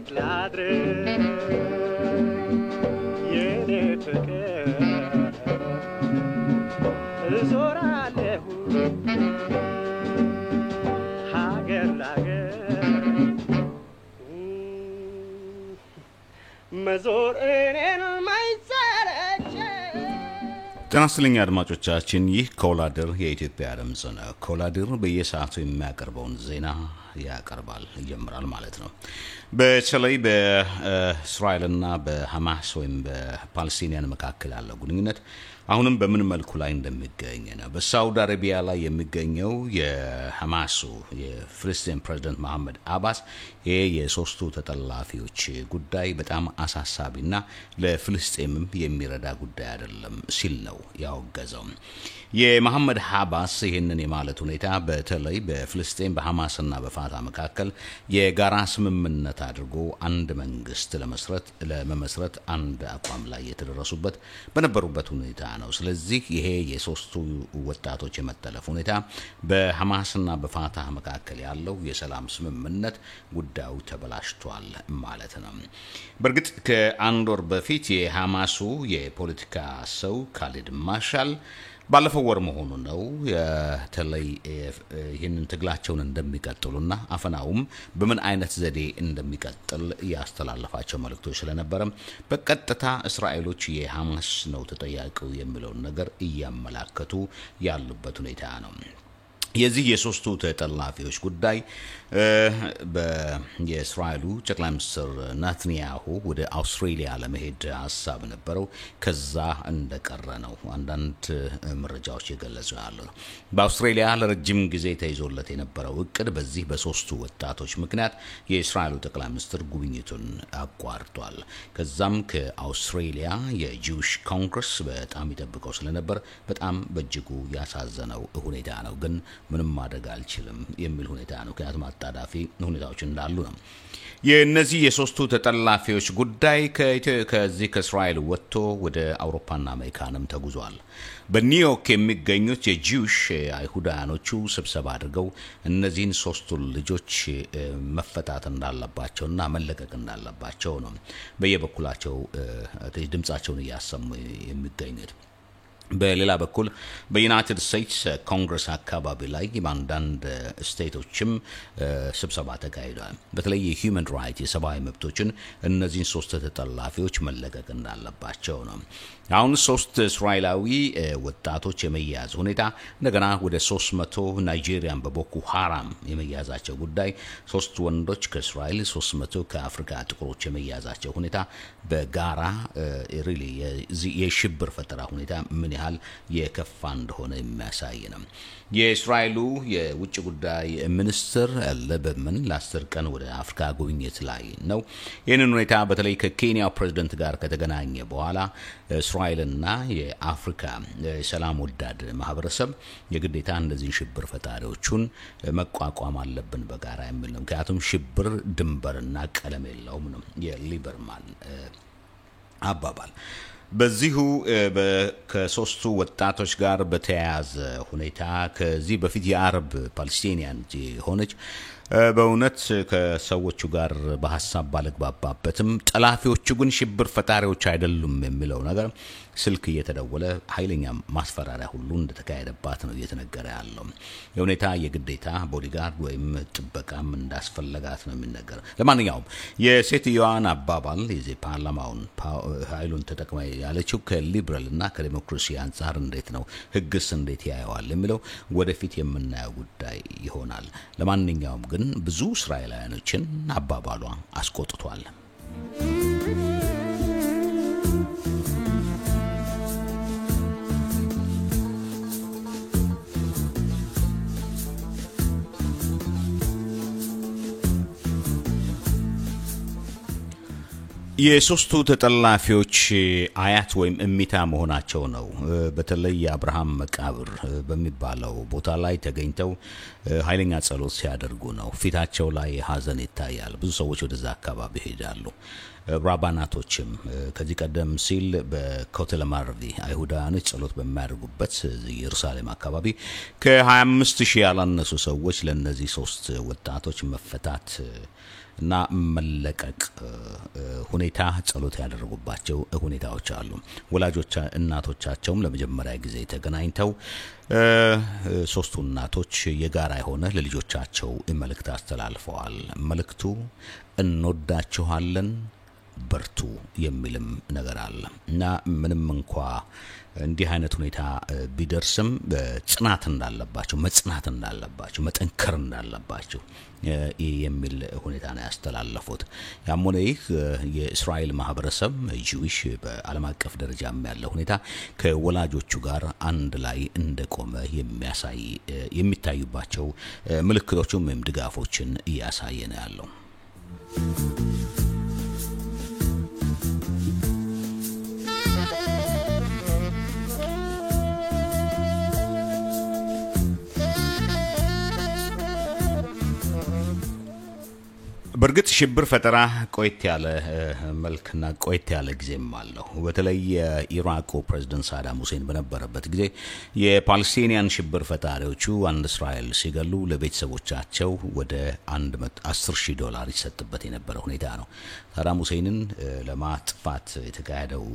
ቤት ላድር የኔ ፍቅር እዞራለሁ ሀገር ላገር መዞር እኔን ማይሰለች ጤና ይስጥልኝ አድማጮቻችን ይህ ኮላድር የኢትዮጵያ ድምጽ ነው ኮላድር በየሰዓቱ የሚያቀርበውን ዜና ያቀርባል ይጀምራል ማለት ነው በተለይ በእስራኤልና በሐማስ ወይም በፓለስቲኒያን መካከል ያለው ግንኙነት አሁንም በምን መልኩ ላይ እንደሚገኝ ነው በሳውዲ አረቢያ ላይ የሚገኘው የሐማሱ የፍልስጤም ፕሬዝዳንት መሐመድ አባስ የሶስቱ ተጠላፊዎች ጉዳይ በጣም አሳሳቢና ለፍልስጤምም የሚረዳ ጉዳይ አይደለም ሲል ነው ያወገዘው የመሐመድ አባስ ይህንን የማለት ሁኔታ በተለይ በፍልስጤም በሐማስና በፋታ መካከል የጋራ ስምምነት አድርጎ አንድ መንግስት ለመመስረት አንድ አቋም ላይ የተደረሱበት በነበሩበት ሁኔታ ነው ስለዚህ ይሄ የሶስቱ ወጣቶች የመተለፍ ሁኔታ በሐማስና በፋታ መካከል ያለው የሰላም ስምምነት ጉዳዩ ተበላሽቷል ማለት ነው በርግጥ ከአንድ ወር በፊት የሐማሱ የፖለቲካ ሰው ካሊድ ማሻል ባለፈው ወር መሆኑ ነው የተለይ ይህንን ትግላቸውን እንደሚቀጥሉና አፈናውም በምን አይነት ዘዴ እንደሚቀጥል ያስተላልፋቸው መልእክቶች ስለነበረ በቀጥታ እስራኤሎች የሐማስ ነው ተጠያቂው የሚለው ነገር እያመላከቱ ያሉበት ሁኔታ ነው የዚህ የሶስቱ ተጠላፊዎች ጉዳይ በየእስራኤሉ ጠቅላይ ሚኒስትር ናታንያሁ ወደ አውስትራሊያ ለመሄድ ሐሳብ ነበረው ከዛ እንደቀረ ነው አንዳንድ መረጃዎች የገለጹ ያለው በአውስትራሊያ ለረጅም ጊዜ ተይዞለት የነበረው እቅድ በዚህ በሶስቱ ወጣቶች ምክንያት የእስራኤሉ ጠቅላይ ሚኒስትር ጉብኝቱን አቋርጧል ከዛም ከአውስትራሊያ የጂውሽ ኮንግረስ በጣም ይጠብቀው ስለነበር በጣም በእጅጉ ያሳዘነው ሁኔታ ነው ግን ምንም ማድረግ አልችልም የሚል ሁኔታ ነው ከያቱም አጣዳፊ ሁኔታዎች እንዳሉ ነው የነዚህ የሶስቱ ተጠላፊዎች ጉዳይ ከዚህ ከእስራኤል ወጥቶ ወደ አውሮፓና አሜሪካንም ተጉዟል በኒውዮርክ የሚገኙት የጂውሽ አይሁዳኖቹ ስብሰባ አድርገው እነዚህን ሶስቱ ልጆች መፈታት እንዳለባቸውና መለቀቅ እንዳለባቸው ነው በየበኩላቸው ድምጻቸውን ያሰሙ የሚገኙት በሌላ በኩል በዩናይትድ ስቴትስ ኮንግረስ አካባቢ ላይ በአንዳንድ ስቴቶችም ስብሰባ ተካሂዷል በተለይ የሂውመን ራይት የሰብአዊ መብቶችን እነዚህን ሶስት ተጠላፊዎች መለቀቅ እንዳለባቸው ነው አሁን ሶስት እስራኤላዊ ወጣቶች የመያዝ ሁኔታ እንደገና ወደ 300 ናይጄሪያን በቦኮ ሃራም የመያዛቸው ጉዳይ ሶስት ወንዶች ከእስራኤል 300 ከአፍሪካ ጥቁሮች የመያዛቸው ሁኔታ በጋራ ሪሊ የሽብር ፈጠራ ሁኔታ ምን ያህል የከፋ እንደሆነ የሚያሳይ ነው የእስራኤሉ የውጭ ጉዳይ ሚኒስትር ለበመን ለ10 ቀን ወደ አፍሪካ ጉብኝት ላይ ነው ይህንን ሁኔታ በተለይ ከኬንያው ፕሬዝዳንት ጋር ከተገናኘ በኋላ እስራኤልና የአፍሪካ ሰላም ወዳድ ማህበረሰብ የግዴታ እንደዚህ ሽብር ፈጣሪዎቹን መቋቋም አለብን በጋራ የሚል ነው ምክንያቱም ሽብር ድንበርና ቀለም የለውም ነው የሊበርማን አባባል በዚሁ ከሶስቱ ወጣቶች ጋር በተያያዘ ሁኔታ ከዚህ በፊት የአረብ ፓለስቲኒያን ሆነች በእውነት ከሰዎቹ ጋር በሐሳብ ባለግባባበትም ጠላፊዎቹ ግን ሽብር ፈጣሪዎች አይደሉም የሚለው ነገር ስልክ እየተደወለ ኃይለኛ ማስፈራሪያ ሁሉ እንደተካሄደባት ነው እየተነገረ ያለው የሁኔታ የግዴታ ቦዲጋርድ ወይም ጥበቃም እንዳስፈልጋት ነው የሚነገረው ለማንኛውም የሴትዮዋን አባባል የዚህ ፓርላማውን ኃይሉን ተጠቅማ ያለችው ከሊበራልና ከዲሞክራሲ አንፃር እንዴት ነው ህግስ እንዴት ያያዋል የሚለው ወደፊት የምናየው ጉዳይ ይሆናል ለማንኛውም ግን ብዙ እስራኤላውያኖችን አባባሏ አስቆጥቷል የሶስቱ ተጠላፊዎች አያት ወይም እሚታ መሆናቸው ነው በተለይ አብርሃም መቃብር በሚባለው ቦታ ላይ ተገኝተው ኃይለኛ ጸሎት ሲያደርጉ ነው ፊታቸው ላይ ሀዘን ይታያል ብዙ ሰዎች ወደዛ አካባቢ ሄዳሉ ራባናቶችም ከዚህ ቀደም ሲል በኮቴል ማርቪ አይሁዳውያኖች ጸሎት በሚያደርጉበት ኢየሩሳሌም አካባቢ ከ25000 ያላነሱ ሰዎች ለነዚህ 3 ወጣቶች መፈታት እና መለቀቅ ሁኔታ ጸሎት ያደረጉባቸው ሁኔታዎች አሉ። ወላጆች እናቶቻቸውም ለመጀመሪያ ጊዜ ተገናኝተው 3ቱ እናቶች የጋራ የሆነ ለልጆቻቸው መልእክት አስተላልፈዋል። መልእክቱ እንወዳችኋለን በርቱ የሚልም ነገር አለ እና ምንም እንኳን እንዲህ አይነት ሁኔታ ቢደርስም ጽናት እንዳለባቸው መጽናት እንዳለባቸው መጠንከር እንዳለባቸው የሚል ሁኔታ ነው ያስተላለፉት። ያሞነ ይህ የእስራኤል ማህበረሰብ ጂዊሽ በዓለም አቀፍ ደረጃም ያለው ሁኔታ ከወላጆቹ ጋር አንድ ላይ እንደቆመ የሚያሳይ የሚታዩባቸው ምልክቶችም ወይም ድጋፎችን እያሳየ ነው ያለው። በርግጥ ሽብር ፈጠራ ቆይት ያለ መልክና ቆይት ያለ ጊዜም አለው። በተለይ የኢራቁ ፕሬዝዳንት ሳዳም ሁሴን በነበረበት ጊዜ የፓለስቲኒያን ሽብር ፈጣሪዎቹ አንድ እስራኤል ሲገሉ ለቤተሰቦቻቸው ወደ $110,000 ይሰጥበት የነበረ ሁኔታ ነው። ሳዳም ሁሴንን ለማጥፋት የተካሄደው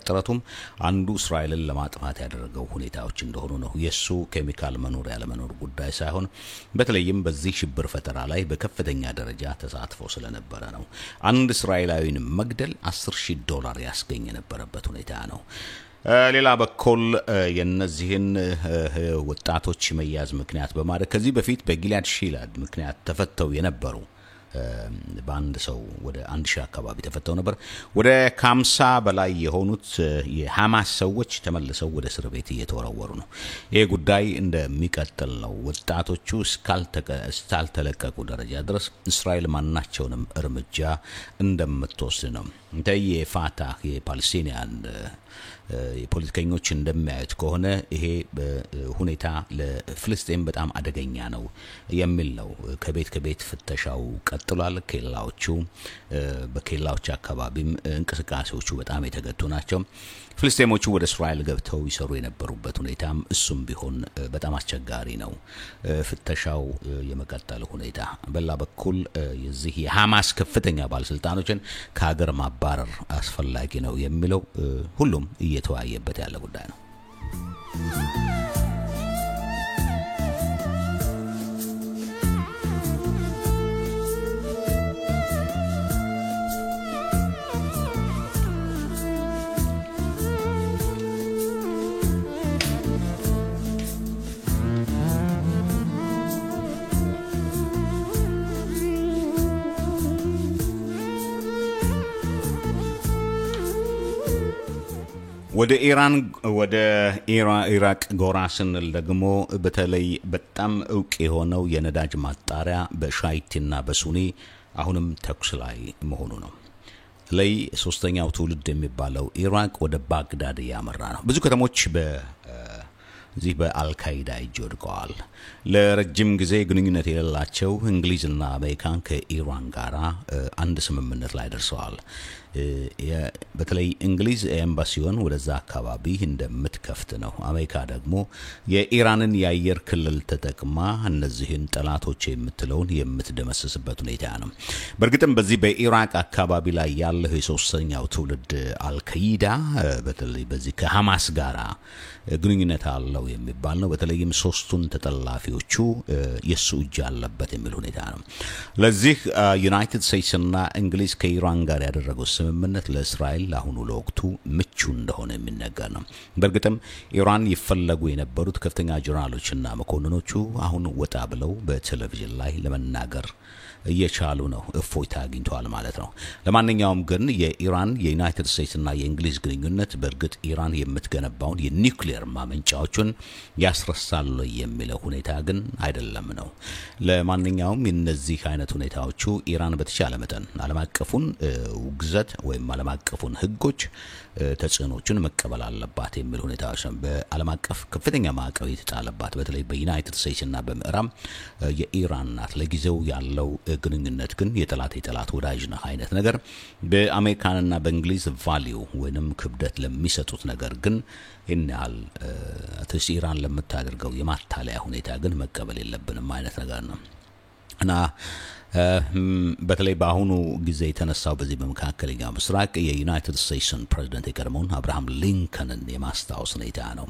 ጥረቱም አንዱ እስራኤልን ለማጥፋት ያደረገው ሁኔታዎች እንደሆኑ ነው። የሱ ኬሚካል መኖር ያለ መኖር ጉዳይ ሳይሆን በተለይም በዚህ ሽብር ፈጠራ ላይ በከፍተኛ ደረጃ ተሳትፎ ስለነበረ ነው። አንድ እስራኤላዊን መግደል $10,000 ያስገኝ የነበረበት ሁኔታ ነው። ሌላ በኩል የነዚህን ወጣቶች መያዝ ምክንያት በማድረግ ከዚህ በፊት በጊላድ ሺላድ ምክንያት ተፈተው የነበሩ በአንድ ሰው ወደ 1000 አካባቢ ተፈተው ነበር። ወደ 50 በላይ የሆኑት የሐማስ ሰዎች ተመልሰው ወደ እስር ቤት እየተወረወሩ ነው። ይሄ ጉዳይ እንደሚቀጥል ነው። ወጣቶቹ እስካልተለቀቁ ደረጃ ድረስ እስራኤል ማናቸውንም እርምጃ እንደምትወስድ ነው። የፋታህ የፓለስቲኒያን የፖለቲከኞች እንደሚያዩት ከሆነ ይሄ ሁኔታ ለፍልስጤም በጣም አደገኛ ነው የሚል ነው። ከቤት ፍተሻው ቀጥሏል። በኬላዎች አካባቢም እንቅስቃሴዎቹ በጣም የተገቱ ናቸው። ፍልስጤሞቹ ወደ እስራኤል ገብተው ይሰሩ የነበሩበት ሁኔታም እሱም ቢሆን በጣም አስቸጋሪ ነው። ፍተሻው የመቀጠል ሁኔታ በላ በኩል የዚህ የሐማስ ከፍተኛ ባለስልጣኖችን ከሀገር ማባረር አስፈላጊ ነው የሚለው ሁሉም እየተወያየበት ያለ ጉዳይ ነው። ወደ ኢራቅ ጎራ ስንል ደግሞ በተለይ በጣም ዕውቅ የሆነው የነዳጅ ማጣሪያ በሻይትና በሱኒ አሁንም ተኩስ ላይ መሆኑ ነው። ላይ ሶስተኛው ትውልድ የሚባለው ኢራቅ ወደ ባግዳድ ያመራ ነው። ብዙ ከተሞች በዚህ በአልካይዳ እጅ ወድቀዋል። ለረጅም ጊዜ ግንኙነት የሌላቸው እንግሊዝና አሜሪካን ከኢራን ጋር አንድ ስምምነት ላይ ደርሰዋል። በተለይ እንግሊዝ ኤምባሲውን ወደዛ አካባቢ እንደምትከፍት ነው። አሜሪካ ደግሞ የኢራንን የአየር ክልል ተጠቅማ እነዚህን ጠላቶች የምትለውን የምትደመስስበት ሁኔታ ነው። በእርግጥም በዚህ በኢራቅ አካባቢ ላይ ያለው የሶስተኛው ትውልድ አልካይዳ በተለይ በዚህ ከሐማስ ጋራ ግንኙነት አለው የሚባል ነው። በተለይም 3ቱን ተጠላፊዎቹ የሱ እጅ አለበት የሚል ሁኔታ ነው። ለዚህ ዩናይትድ ስቴትስና እንግሊዝ ከኢራን ጋር ያደረጉት ስምምነት ለእስራኤል አሁን ለወቅቱ ምቹ እንደሆነ የሚነገር ነው። በእርግጥም ኢራን ይፈለጉ የነበሩት ከፍተኛ ጀነራሎችና መኮንኖቹ አሁን ወጣ ብለው በቴሌቪዥን ላይ ለመናገር እየቻሉ ነው። እፎይታ አግኝተዋል ማለት ነው። ለማንኛውም ግን የኢራን የዩናይትድ ስቴትስና የእንግሊዝ ግንኙነት በእርግጥ ኢራን የምትገነባውን የኒውክሌር ማመንጫዎችን ያስረሳል የሚለው ሁኔታ ግን አይደለም ነው። ለማንኛውም እነዚህ አይነት ሁኔታዎቹ ኢራን በተቻለ መጠን ዓለም አቀፉን ውግዘት ወይም ዓለም አቀፉን ህጎች ተጽዕኖችን መቀበል አለባት የሚል ሁኔታዎች ነው። በዓለም አቀፍ ከፍተኛ ማዕቀብ የተጣለባት በተለይ በዩናይትድ ስቴትስና በምዕራብ የኢራን ናት። ለጊዜው ያለው ግንኙነት ግን የጠላት ወዳጅ ነው አይነት ነገር በአሜሪካንና በእንግሊዝ ቫልዩ ወይንም ክብደት ለሚሰጡት ነገር ግን እንያል አትስ ኢራን ለምታደርገው የማታለያ ሁኔታ ግን መቀበል የለብንም አይነት ነገር ነው እና በተለይ በአሁኑ ጊዜ የተነሳው በዚህ በመካከለኛው ምስራቅ የዩናይትድ ስቴትስ ፕሬዝዳንት የቀድሞውን አብርሃም ሊንከንን የማስታወስ ሁኔታ ነው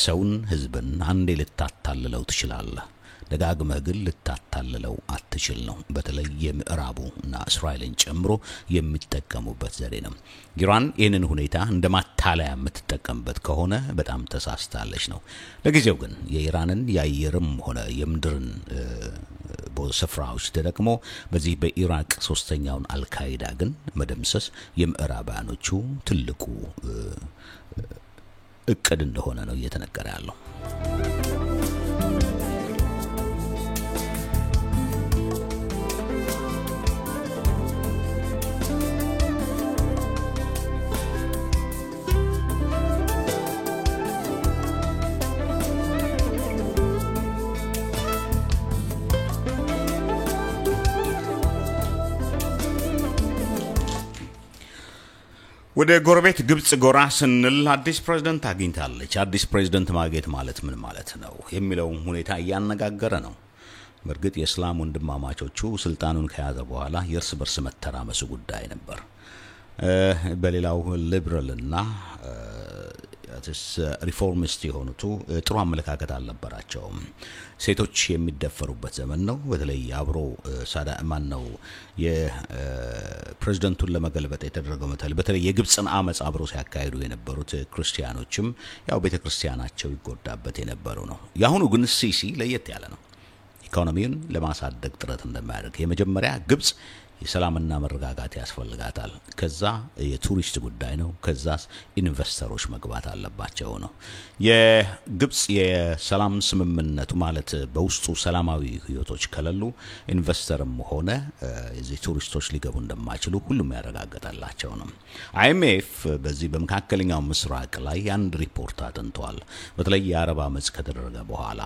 ሰውን ህዝብን አንዴ ልታታልለው ትችላለህ ደጋግመህ ግን ልታታልለው አትችል ነው በተለይ የምዕራቡና እስራኤልን ጨምሮ የሚጠቀሙበት ዘዴ ነው ኢራን ይህንን ሁኔታ እንደማታለያ የምትጠቀምበት ከሆነ በጣም ተሳስታለች ነው ለጊዜው ግን የኢራንን የአየርም ሆነ የምድርን በስፍራዎች ተጠቅሞ በዚህ በኢራቅ ሶስተኛውን አልካይዳ ግን መደምሰስ የምዕራባኖቹ ትልቁ እቅድ እንደሆነ ነው እየተነገረ ያለው ወደ ጎረቤት ግብጽ ጎራ ስንል አዲስ ፕሬዝዳንት አግኝታለች አዲስ ፕሬዝዳንት ማግኘት ማለት ምን ማለት ነው የሚለው ሁኔታ ያነጋገረ ነው በርግጥ የእስላም ወንድማማቾቹ ስልጣኑን ከያዘ በኋላ የእርስ በርስ መተራመሱ ጉዳይ ነበር በሌላው ሊበራልና ሪፎርሚስት የሆኑት ጥሩ አመለካከት አልነበራቸው ሴቶች የሚደፈሩበት ዘመን ነው በተለይ አብሮ ሳዳማን ነው የፕሬዝዳንቱን ለመገልበጥ የተደረገው በተለይ የግብጽን አመጽ አብሮ ሲያካሂዱ የነበሩት ክርስቲያኖችም ያው ቤተክርስቲያናቸው ይጎዳበት የነበረው ነው ያሁኑ ግን ሲሲ ለየት ያለ ነው ኢኮኖሚውን ለማሳደግ ጥረት እንደማያደርግ የመጀመሪያ ግብጽ የሰላምና መረጋጋት ያስፈልጋታል ከዛ የቱሪስት ጉዳይ ነው ከዛስ ኢንቨስተሮች መግባት አለባቸው ነው የግብጽ የሰላም ስምምነቱ ማለት በውስጡ ሰላማዊ ህይወቶች ከለሉ ኢንቨስተርም ሆነ እዚህ ቱሪስቶች ሊገቡ እንደማይችሉ ሁሉም ያረጋግጣላቸው ነው አይኤምኤፍ በዚህ በመካከለኛው ምስራቅ ላይ አንድ ሪፖርት አጥንቷል በተለይ የአረብ አመጽ ከተደረገ በኋላ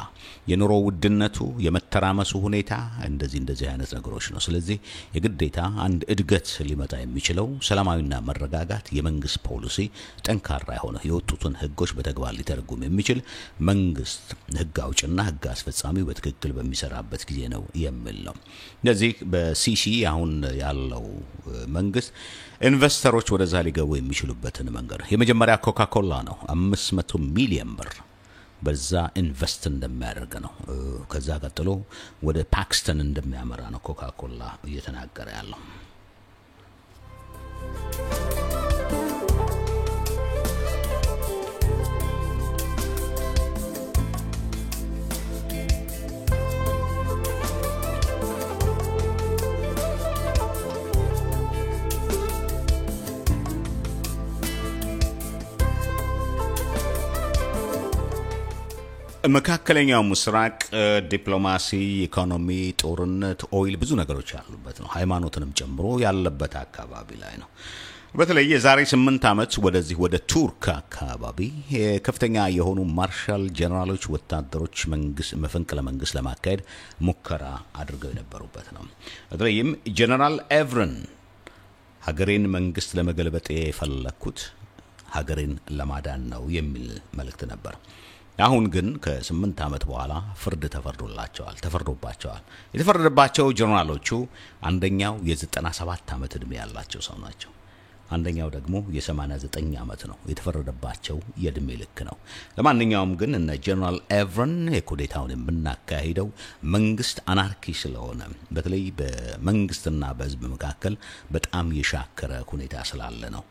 የኑሮ ውድነቱ የመተራመሱ ሁኔታ እንደዚህ አይነት ነገሮች ነው ስለዚህ የግዴታ አንድ እድገት ሊመጣ የሚችለው ሰላማዊና መረጋጋት የመንግስት ፖሊሲ ጠንካራ የሆነ የወጡትን ህጎች በተግባር ሊተረጉም የሚችል መንግስት ህግ አውጭና ህግ አስፈጻሚው በትክክል በሚሰራበት ጊዜ ነው የሚል ነው ስለዚህ በሲሲ አሁን ያለው መንግስት ኢንቨስተሮች ወደዛ ሊገቡ የሚችሉበትን መንገድ የመጀመሪያ ኮካኮላ ነው 500 ሚሊዮን ብር በዛ ኢንቨስት እንደሚያደርግ ነው ከዛ ቀጥሎ ወደ ፓኪስታን እንደሚያመራ ነው ኮካኮላ እየተናገረ ያለው መካከለኛው ምስራቅ ዲፕሎማሲ ኢኮኖሚ ጦርነት ኦይል ብዙ ነገሮች ያሉበት ነው ሃይማኖትንም ጨምሮ ያለበት አካባቢ ላይ ነው በተለይ የዛሬ 8 አመት ወደ ቱርክ አካባቢ ከፍተኛ የሆኑ ማርሻል ጀነራሎች ወታደሮች መፈንቅለ መንግስት ለማካሄድ ሙከራ አድርገው የነበሩበት ነው በተለይም ጀነራል ኤቭረን ሀገሬን መንግስት ለመገልበጥ የፈለኩት ሀገሬን ለማዳን ነው የሚል መልእክት ነበር አሁን ግን ከ8 አመት በኋላ ፍርድ ተፈርዶባቸዋል የተፈረደባቸው ጀነራሎቹ አንደኛው የ97 አመት እድሜ ያላቸው ሰው ናቸው አንደኛው ደግሞ የ89 አመት ነው የተፈረደባቸው የእድሜ ልክ ነው ለማንኛውም ግን እነ ጀነራል ኤቭረን የኩዴታውን የምናካሂደው መንግስት አናርኪ ስለሆነ በተለይ በመንግስትና በህዝብ መካከል በጣም የሻከረ ሁኔታ ስላለ ነው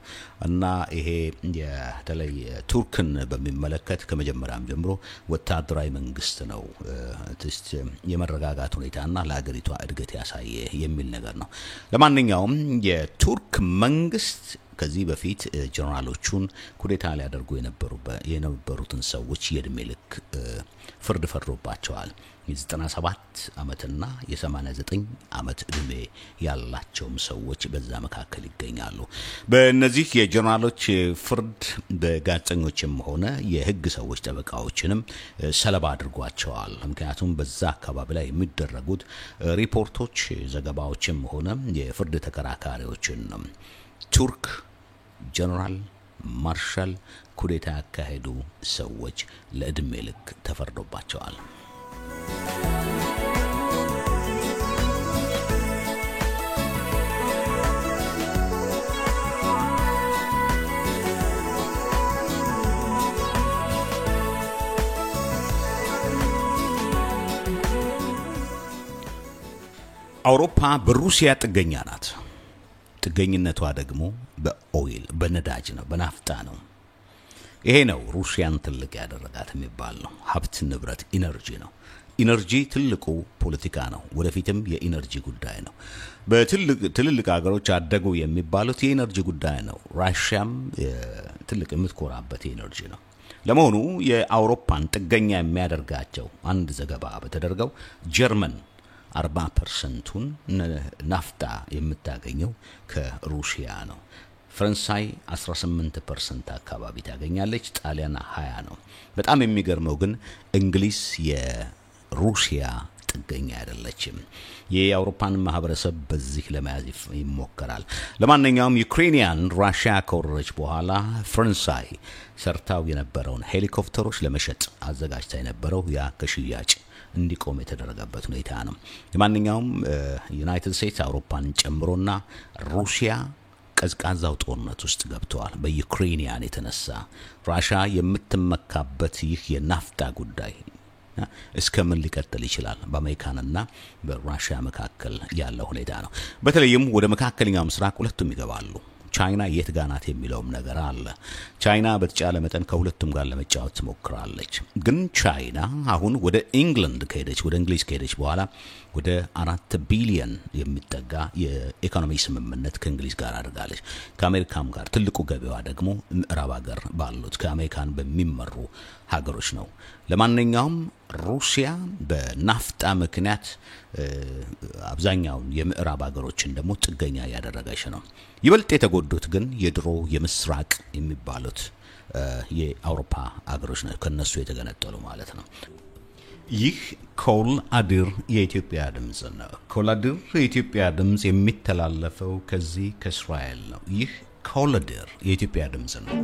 እና ይሄ የተለይ ቱርክን በሚመለከት ከመጀመሪያም ጀምሮ ወታደራዊ መንግስት ነው የመረጋጋት ሁኔታና ለሀገሪቷ እድገት ያሳየ የሚል ነገር ነው ለማንኛውም የቱርክ መንግስት ከዚህ በፊት ጀነራሎቹን ኩዴታ ሊያደርጉ የነበሩትን ሰዎች የእድሜ ልክ ፍርድ ፈርዶባቸዋል የ97 ዓመትና የ89 ዓመት ዕድሜ ያላቸው ሰዎች በዛ መካከል ይገኛሉ። በእነዚህ የጀነራሎች ፍርድ በጋዜጠኞችም ሆነ የህግ ሰዎች ጠበቃዎችንም ሰለባ አድርጓቸዋል። ምክንያቱም በዛ አካባቢ ላይ የሚደረጉት ሪፖርቶች ዘገባዎችም ሆነ የፍርድ ተከራካሪዎችን ቱርክ ጀነራል ማርሻል ኩዴታ ያካሄዱ ሰዎች ለዕድሜ ልክ ተፈርዶባቸዋል። አውሮፓ በሩሲያ ጥገኛ ናት። ጥገኝነቷ ደግሞ በኦይል በነዳጅ ነው፣ በናፍጣ ነው። ይሄ ነው ሩሲያን ትልቅ ያደረጋት የሚባል ነው። ሀብት፣ ንብረት፣ ኢነርጂ ነው። ኢነርጂ ትልቁ ፖለቲካ ነው። ወደፊትም የኢነርጂ ጉዳይ ነው። በትልልቅ ሀገሮች አደጉ የሚባሉት የኢነርጂ ጉዳይ ነው። ራሽያም ትልቅ የምትኮራበት ኢነርጂ ነው። ለመሆኑ የአውሮፓን ጥገኛ የሚያደርጋቸው አንድ ዘገባ በተደረገው ጀርመን 40%ን ናፍጣ የምታገኘው ከሩሲያ ነው። ፈረንሳይ 18% አካባቢ ታገኛለች። ጣሊያን 20 ነው። በጣም የሚገርመው ግን እንግሊዝ የሩሲያ ጥገኛ አይደለችም። የአውሮፓን ማህበረሰብ በዚህ ለመያዝ ይሞከራል። ለማንኛውም ዩክሬኒያን ራሽያ ከወረረች በኋላ ፈረንሳይ ሰርታው የነበረውን ሄሊኮፕተሮች ለመሸጥ አዘጋጅታ የነበረው ያ ከሽያጭ እንዲቆም የተደረገበት ሁኔታ ነው። ለማንኛውም ዩናይትድ ስቴትስ አውሮፓን ጨምሮና ሩሲያ ቀዝቃዛው ጦርነት ውስጥ ገብተዋል። በዩክሬኒያን የተነሳ ራሽያ የምትመካበት ይህ የናፍጣ ጉዳይ እስከምን ሊቀጥል ይችላል? በአሜሪካንና በራሽያ መካከል ያለው ሁኔታ ነው። በተለይም ወደ መካከለኛው ምስራቅ ሁለቱም ይገባሉ። ቻይና የት ጋናት የሚለውም ነገር አለ። ቻይና በተቻለ መጠን ከሁለቱም ጋር ለመጫወት ትሞክራለች። ግን ቻይና አሁን ወደ እንግሊዝ ከሄደች በኋላ ወደ 4 ቢሊዮን የሚጠጋ የኢኮኖሚ ስምምነት ከእንግሊዝ ጋር አድርጋለች። ከአሜሪካም ጋር ትልቁ ገበያዋ ደግሞ ምዕራብ ሀገር ባሉት ከአሜሪካን በሚመሩ ሀገሮች ነው። ለማንኛውም ሩሲያ በናፍጣ ምክንያት አብዛኛው የምዕራብ ሀገሮችን ደግሞ ጥገኛ ያደረገች ነው። ይበልጥ የተጎዱት ግን የድሮ የምስራቅ የሚባሉት የአውሮፓ ሀገሮች ነው፣ ከነሱ የተገነጠሉ ማለት ነው። ይህ ኮል አድር የኢትዮጵያ ድምጽ ነው። ኮል አድር የኢትዮጵያ ድምጽ የሚተላለፈው ከዚህ ከእስራኤል ነው። ይህ ኮል አድር የኢትዮጵያ ድምጽ ነው።